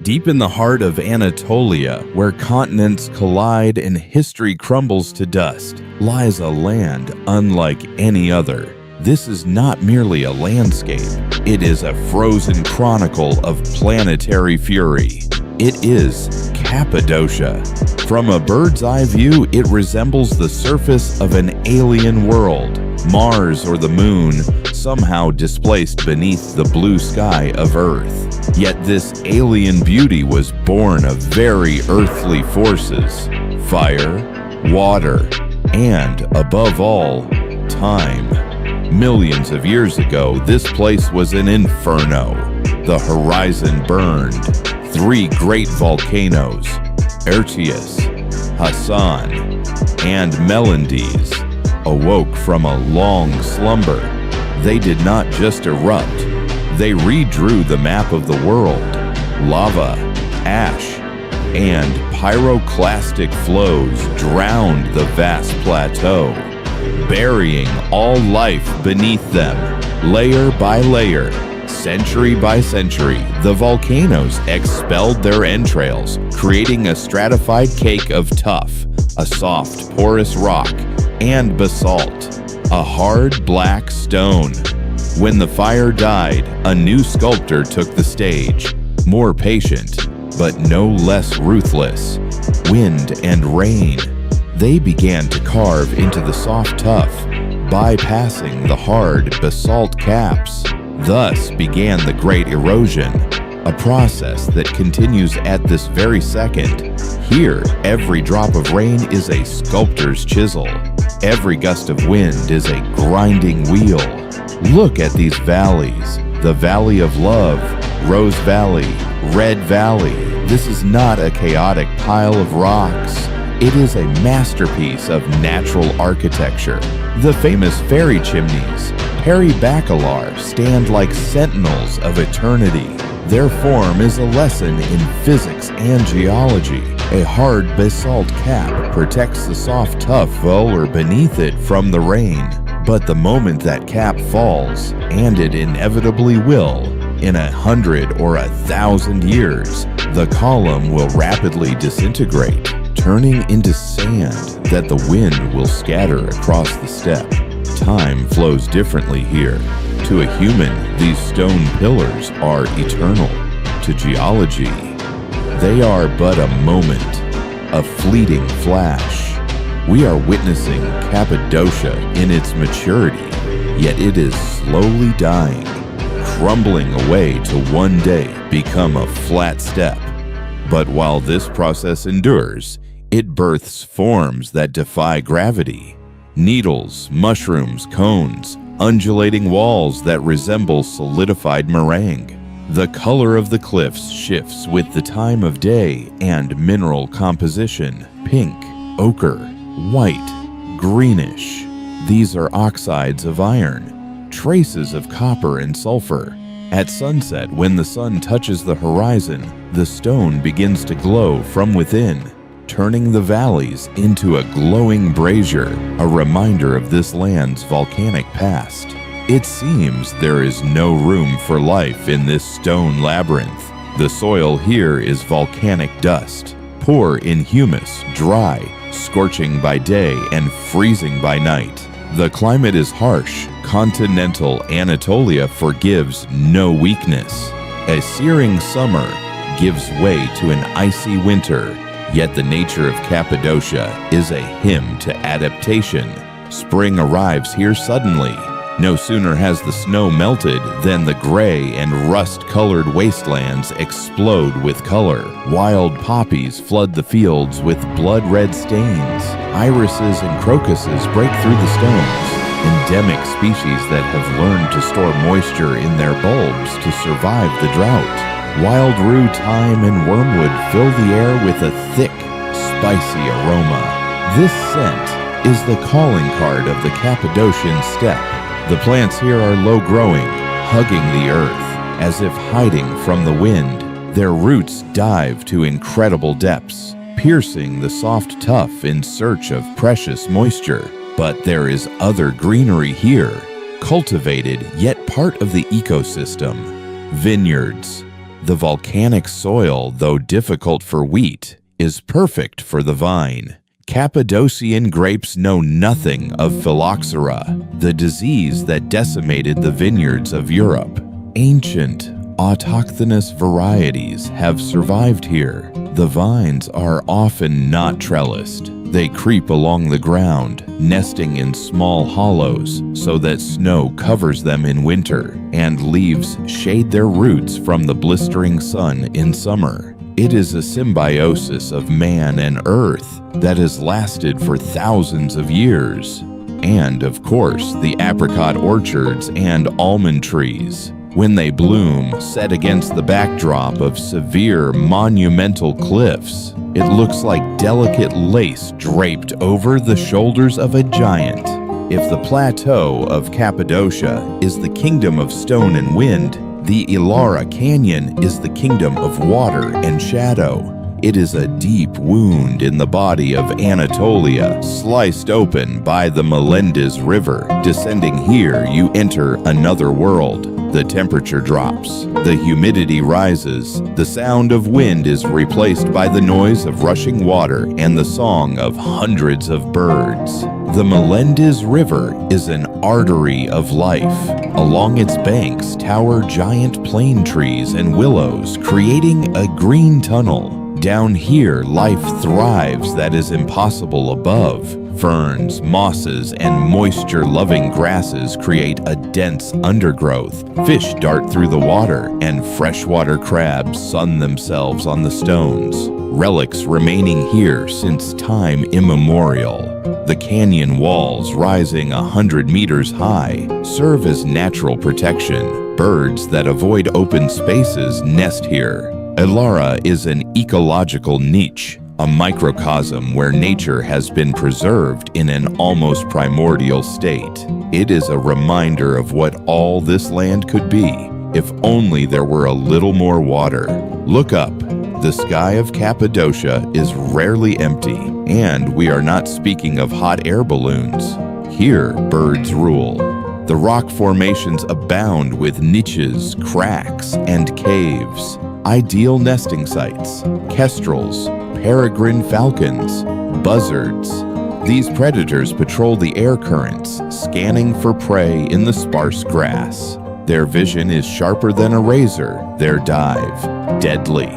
Deep in the heart of Anatolia, where continents collide and history crumbles to dust, lies a land unlike any other. This is not merely a landscape, it is a frozen chronicle of planetary fury. It is Cappadocia. From a bird's eye view, it resembles the surface of an alien world. Mars or the moon, somehow displaced beneath the blue sky of Earth. Yet this alien beauty was born of very earthly forces: fire, water, and, above all, time. Millions of years ago, this place was an inferno. The horizon burned. 3 great volcanoes, Ertius, Hassan, and Melendez, awoke from a long slumber. They did not just erupt, they redrew the map of the world. Lava, ash, and pyroclastic flows drowned the vast plateau, burying all life beneath them, layer by layer. Century by century, the volcanoes expelled their entrails, creating a stratified cake of tuff, a soft, porous rock, and basalt, a hard black stone. When the fire died, a new sculptor took the stage, more patient, but no less ruthless. Wind and rain, they began to carve into the soft tuff, bypassing the hard basalt caps. Thus began the Great Erosion, a process that continues at this very second. Here, every drop of rain is a sculptor's chisel. Every gust of wind is a grinding wheel. Look at these valleys. The Valley of Love, Rose Valley, Red Valley. This is not a chaotic pile of rocks. It is a masterpiece of natural architecture. The famous fairy chimneys, Peribacillars, stand like sentinels of eternity. Their form is a lesson in physics and geology. A hard basalt cap protects the soft tuff or beneath it from the rain. But the moment that cap falls, and it inevitably will, in 100 or 1,000 years, the column will rapidly disintegrate, turning into sand that the wind will scatter across the steppe. Time flows differently here. To a human, these stone pillars are eternal. To geology, they are but a moment, a fleeting flash. We are witnessing Cappadocia in its maturity, yet it is slowly dying, crumbling away to one day become a flat steppe. But while this process endures, it births forms that defy gravity. Needles, mushrooms, cones, undulating walls that resemble solidified meringue. The color of the cliffs shifts with the time of day and mineral composition: pink, ochre, white, greenish. These are oxides of iron, traces of copper and sulfur. At sunset, when the sun touches the horizon, the stone begins to glow from within, turning the valleys into a glowing brazier, a reminder of this land's volcanic past. It seems there is no room for life in this stone labyrinth. The soil here is volcanic dust, poor in humus, dry, scorching by day and freezing by night. The climate is harsh. Continental Anatolia forgives no weakness. A searing summer gives way to an icy winter. Yet the nature of Cappadocia is a hymn to adaptation. Spring arrives here suddenly. No sooner has the snow melted than the gray and rust-colored wastelands explode with color. Wild poppies flood the fields with blood-red stains. Irises and crocuses break through the stones. Endemic species that have learned to store moisture in their bulbs to survive the drought. Wild rue, thyme, and wormwood fill the air with a thick, spicy aroma. This scent is the calling card of the Cappadocian steppe. The plants here are low-growing, hugging the earth, as if hiding from the wind. Their roots dive to incredible depths, piercing the soft tuff in search of precious moisture. But there is other greenery here, cultivated yet part of the ecosystem. Vineyards, The volcanic soil, though difficult for wheat, is perfect for the vine. Cappadocian grapes know nothing of phylloxera, the disease that decimated the vineyards of Europe. Ancient, autochthonous varieties have survived here. The vines are often not trellised. They creep along the ground, nesting in small hollows so that snow covers them in winter and leaves shade their roots from the blistering sun in summer. It is a symbiosis of man and earth that has lasted for thousands of years. And, of course, the apricot orchards and almond trees. When they bloom, set against the backdrop of severe, monumental cliffs, it looks like delicate lace draped over the shoulders of a giant. If the plateau of Cappadocia is the kingdom of stone and wind, the Ilara Canyon is the kingdom of water and shadow. It is a deep wound in the body of Anatolia, sliced open by the Melendez River. Descending here, you enter another world. The temperature drops, the humidity rises, the sound of wind is replaced by the noise of rushing water and the song of hundreds of birds. The Melendez River is an artery of life. Along its banks tower giant plane trees and willows, creating a green tunnel. Down here, life thrives that is impossible above. Ferns, mosses, and moisture-loving grasses create a dense undergrowth. Fish dart through the water, and freshwater crabs sun themselves on the stones. Relics remaining here since time immemorial. The canyon walls, rising 100 meters high, serve as natural protection. Birds that avoid open spaces nest here. Ilara is an ecological niche, a microcosm where nature has been preserved in an almost primordial state. It is a reminder of what all this land could be, if only there were a little more water. Look up. The sky of Cappadocia is rarely empty, and we are not speaking of hot air balloons. Here, birds rule. The rock formations abound with niches, cracks, and caves. Ideal nesting sites, kestrels, peregrine falcons, buzzards. These predators patrol the air currents, scanning for prey in the sparse grass. Their vision is sharper than a razor, their dive deadly.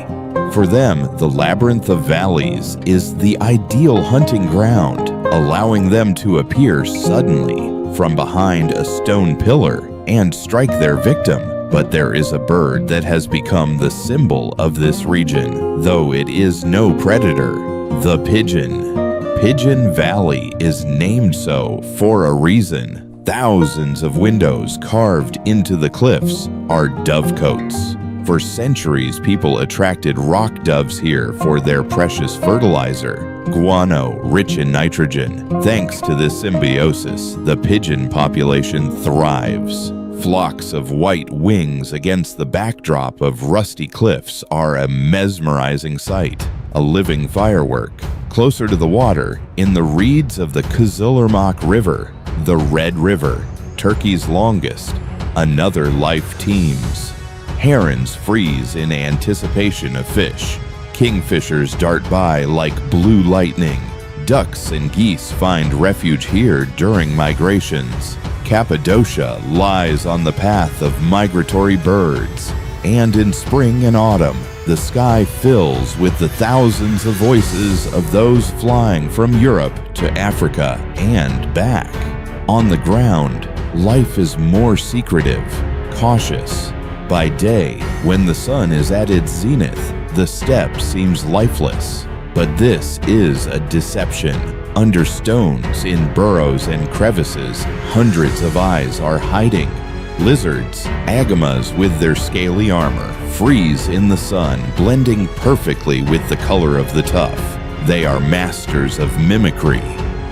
For them, the labyrinth of valleys is the ideal hunting ground, allowing them to appear suddenly from behind a stone pillar and strike their victim. But there is a bird that has become the symbol of this region, though it is no predator: the pigeon. Pigeon Valley is named so for a reason. Thousands of windows carved into the cliffs are dovecotes. For centuries, people attracted rock doves here for their precious fertilizer, guano, rich in nitrogen. Thanks to this symbiosis, the pigeon population thrives. Flocks of white wings against the backdrop of rusty cliffs are a mesmerizing sight, a living firework. Closer to the water, in the reeds of the Kızılırmak River, the Red River, Turkey's longest, another life teems. Herons freeze in anticipation of fish. Kingfishers dart by like blue lightning. Ducks and geese find refuge here during migrations. Cappadocia lies on the path of migratory birds, and in spring and autumn, the sky fills with the thousands of voices of those flying from Europe to Africa and back. On the ground, life is more secretive, cautious. By day, when the sun is at its zenith, the steppe seems lifeless. But this is a deception. Under stones, in burrows and crevices, hundreds of eyes are hiding. Lizards, agamas with their scaly armor, freeze in the sun, blending perfectly with the color of the tuff. They are masters of mimicry.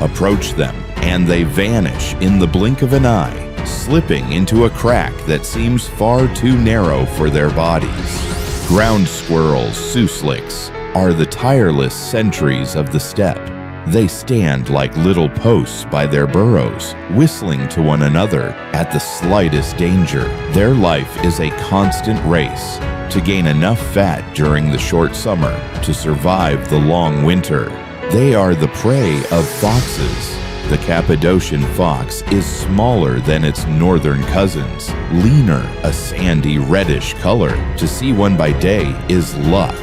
Approach them, and they vanish in the blink of an eye, slipping into a crack that seems far too narrow for their bodies. Ground squirrels, susliks, are the tireless sentries of the steppe. They stand like little posts by their burrows, whistling to one another at the slightest danger. Their life is a constant race to gain enough fat during the short summer to survive the long winter. They are the prey of foxes. The Cappadocian fox is smaller than its northern cousins, leaner, a sandy reddish color. To see one by day is luck.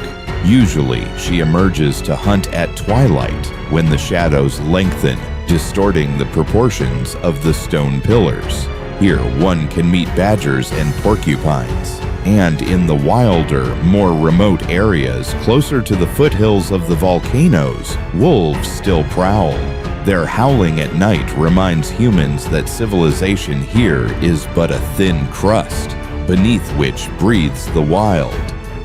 Usually, she emerges to hunt at twilight when the shadows lengthen, distorting the proportions of the stone pillars. Here, one can meet badgers and porcupines. And in the wilder, more remote areas closer to the foothills of the volcanoes, wolves still prowl. Their howling at night reminds humans that civilization here is but a thin crust, beneath which breathes the wild.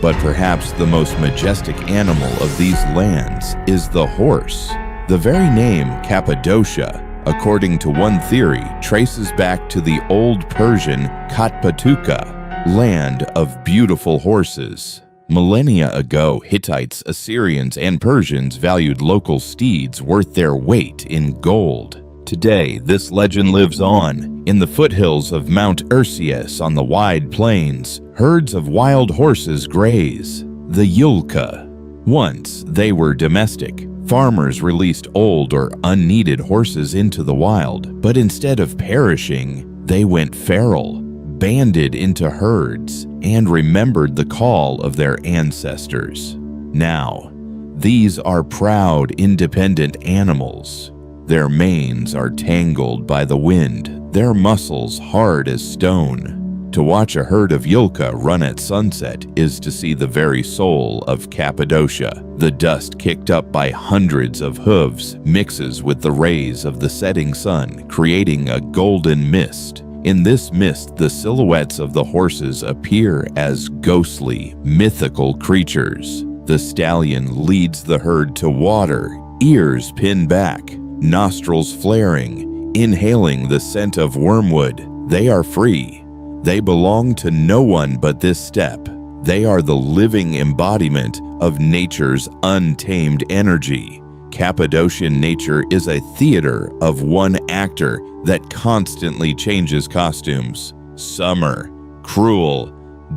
But perhaps the most majestic animal of these lands is the horse. The very name Cappadocia, according to one theory, traces back to the old Persian Cappadocia, land of beautiful horses. Millennia ago, Hittites, Assyrians, and Persians valued local steeds worth their weight in gold. Today, this legend lives on. In the foothills of Mount Erciyes on the wide plains, herds of wild horses graze, the yulka. Once, they were domestic. Farmers released old or unneeded horses into the wild, but instead of perishing, they went feral, banded into herds, and remembered the call of their ancestors. Now, these are proud, independent animals. Their manes are tangled by the wind, their muscles hard as stone. To watch a herd of yulka run at sunset is to see the very soul of Cappadocia. The dust kicked up by hundreds of hooves mixes with the rays of the setting sun, creating a golden mist. In this mist, the silhouettes of the horses appear as ghostly, mythical creatures. The stallion leads the herd to water, ears pinned back, nostrils flaring, inhaling the scent of wormwood. They are free. They belong to no one but this steppe. They are the living embodiment of nature's untamed energy. Cappadocian nature is a theater of one actor that constantly changes costumes. Summer, cruel,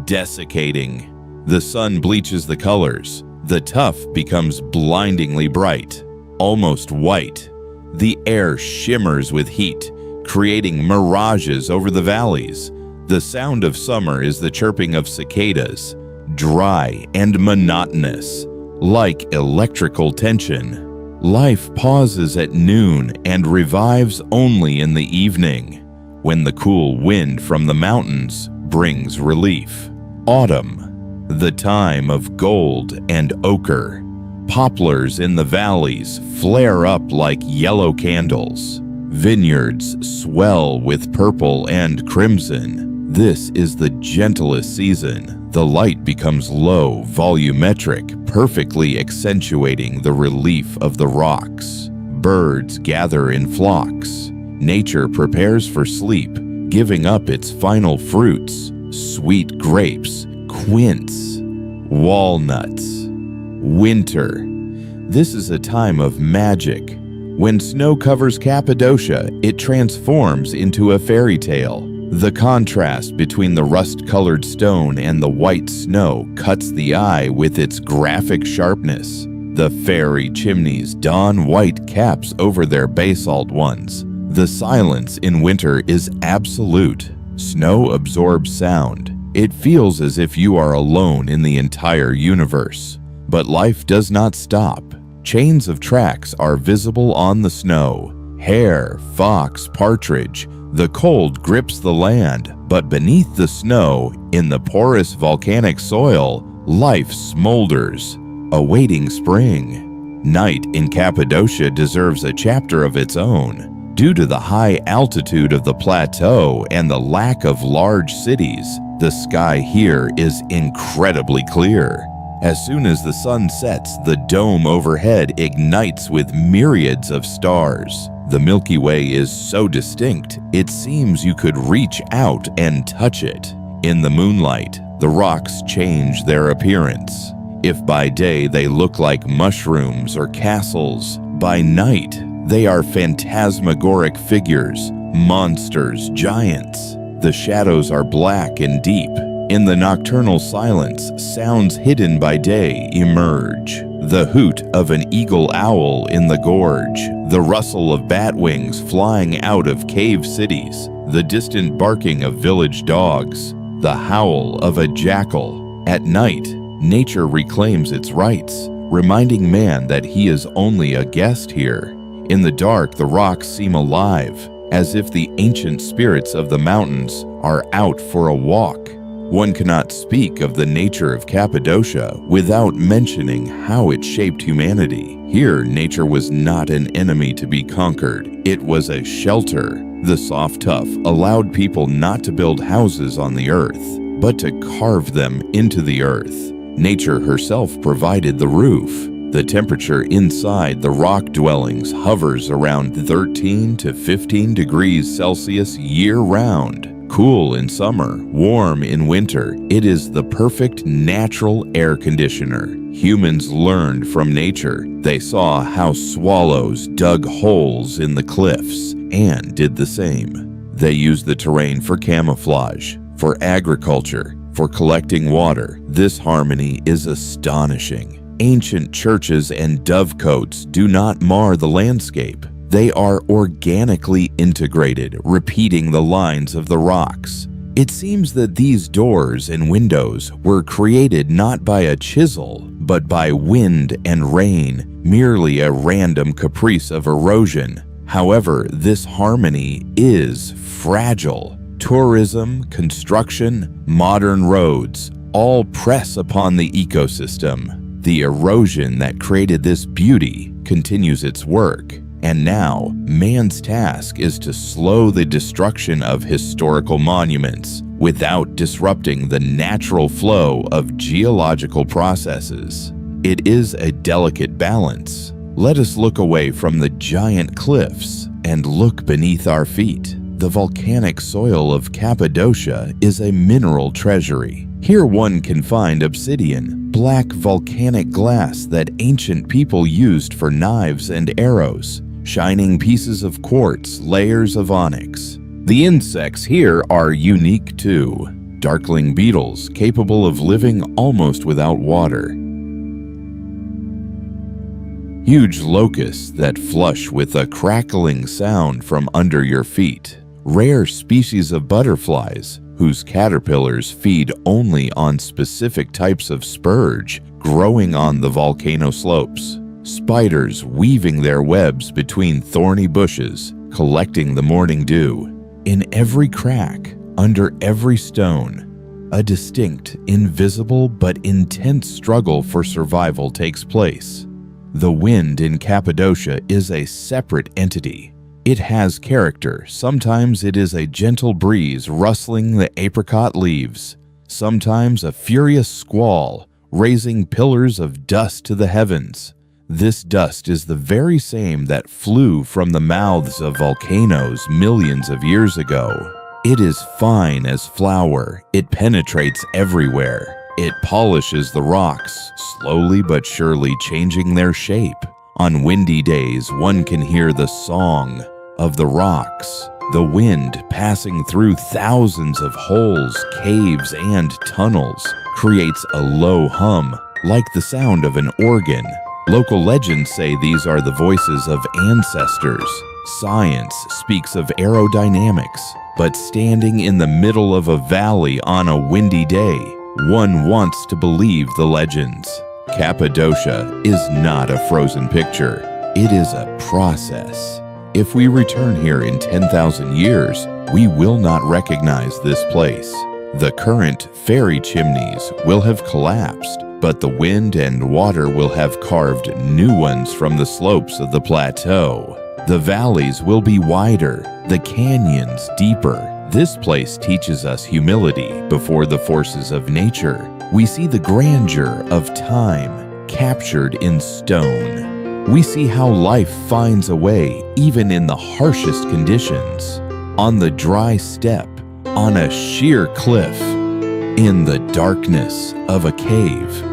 desiccating. The sun bleaches the colors. The tuff becomes blindingly bright, almost white. The air shimmers with heat, creating mirages over the valleys. The sound of summer is the chirping of cicadas, dry and monotonous, like electrical tension. Life pauses at noon and revives only in the evening, when the cool wind from the mountains brings relief. Autumn, the time of gold and ochre. Poplars in the valleys flare up like yellow candles. Vineyards swell with purple and crimson. This is the gentlest season. The light becomes low, volumetric, perfectly accentuating the relief of the rocks. Birds gather in flocks. Nature prepares for sleep, giving up its final fruits: sweet grapes, quince, walnuts. Winter. This is a time of magic. When snow covers Cappadocia, it transforms into a fairy tale. The contrast between the rust-colored stone and the white snow cuts the eye with its graphic sharpness. The fairy chimneys don white caps over their basalt ones. The silence in winter is absolute. Snow absorbs sound. It feels as if you are alone in the entire universe. But life does not stop. Chains of tracks are visible on the snow. Hare, fox, partridge. The cold grips the land, but beneath the snow, in the porous volcanic soil, life smolders, awaiting spring. Night in Cappadocia deserves a chapter of its own. Due to the high altitude of the plateau and the lack of large cities, the sky here is incredibly clear. As soon as the sun sets, the dome overhead ignites with myriads of stars. The Milky Way is so distinct, it seems you could reach out and touch it. In the moonlight, the rocks change their appearance. If by day they look like mushrooms or castles, by night they are phantasmagoric figures, monsters, giants. The shadows are black and deep. In the nocturnal silence, sounds hidden by day emerge. The hoot of an eagle owl in the gorge, the rustle of bat wings flying out of cave cities, the distant barking of village dogs, the howl of a jackal. At night, nature reclaims its rights, reminding man that he is only a guest here. In the dark, the rocks seem alive, as if the ancient spirits of the mountains are out for a walk. One cannot speak of the nature of Cappadocia without mentioning how it shaped humanity. Here, nature was not an enemy to be conquered. It was a shelter. The soft tuff allowed people not to build houses on the earth, but to carve them into the earth. Nature herself provided the roof. The temperature inside the rock dwellings hovers around 13 to 15 degrees Celsius year-round. Cool in summer, warm in winter, it is the perfect natural air conditioner. Humans learned from nature. They saw how swallows dug holes in the cliffs and did the same. They used the terrain for camouflage, for agriculture, for collecting water. This harmony is astonishing. Ancient churches and dovecotes do not mar the landscape. They are organically integrated, repeating the lines of the rocks. It seems that these doors and windows were created not by a chisel, but by wind and rain, merely a random caprice of erosion. However, this harmony is fragile. Tourism, construction, modern roads all press upon the ecosystem. The erosion that created this beauty continues its work. And now, man's task is to slow the destruction of historical monuments without disrupting the natural flow of geological processes. It is a delicate balance. Let us look away from the giant cliffs and look beneath our feet. The volcanic soil of Cappadocia is a mineral treasury. Here one can find obsidian, black volcanic glass that ancient people used for knives and arrows, shining pieces of quartz, layers of onyx. The insects here are unique too. Darkling beetles capable of living almost without water. Huge locusts that flush with a crackling sound from under your feet. Rare species of butterflies whose caterpillars feed only on specific types of spurge growing on the volcano slopes. Spiders weaving their webs between thorny bushes, collecting the morning dew. In every crack, under every stone, a distinct, invisible but intense struggle for survival takes place. The wind in Cappadocia is a separate entity. It has character. Sometimes it is a gentle breeze rustling the apricot leaves. Sometimes a furious squall, raising pillars of dust to the heavens. This dust is the very same that flew from the mouths of volcanoes millions of years ago. It is fine as flour. It penetrates everywhere. It polishes the rocks, slowly but surely changing their shape. On windy days, one can hear the song of the rocks, the wind passing through thousands of holes, caves, and tunnels creates a low hum, like the sound of an organ. Local legends say these are the voices of ancestors. Science speaks of aerodynamics, but standing in the middle of a valley on a windy day, one wants to believe the legends. Cappadocia is not a frozen picture. It is a process. If we return here in 10,000 years, we will not recognize this place. The current fairy chimneys will have collapsed, but the wind and water will have carved new ones from the slopes of the plateau. The valleys will be wider, the canyons deeper. This place teaches us humility before the forces of nature. We see the grandeur of time captured in stone. We see how life finds a way even in the harshest conditions. On the dry steppe, on a sheer cliff, in the darkness of a cave.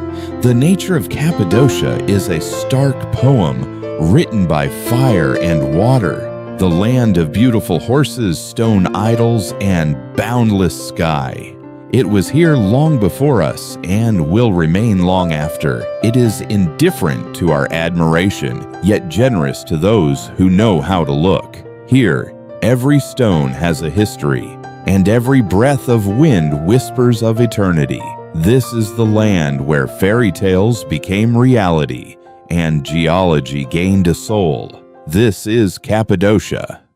The nature of Cappadocia is a stark poem written by fire and water, the land of beautiful horses, stone idols, and boundless sky. It was here long before us and will remain long after. It is indifferent to our admiration, yet generous to those who know how to look. Here, every stone has a history, and every breath of wind whispers of eternity. This is the land where fairy tales became reality and geology gained a soul. This is Cappadocia.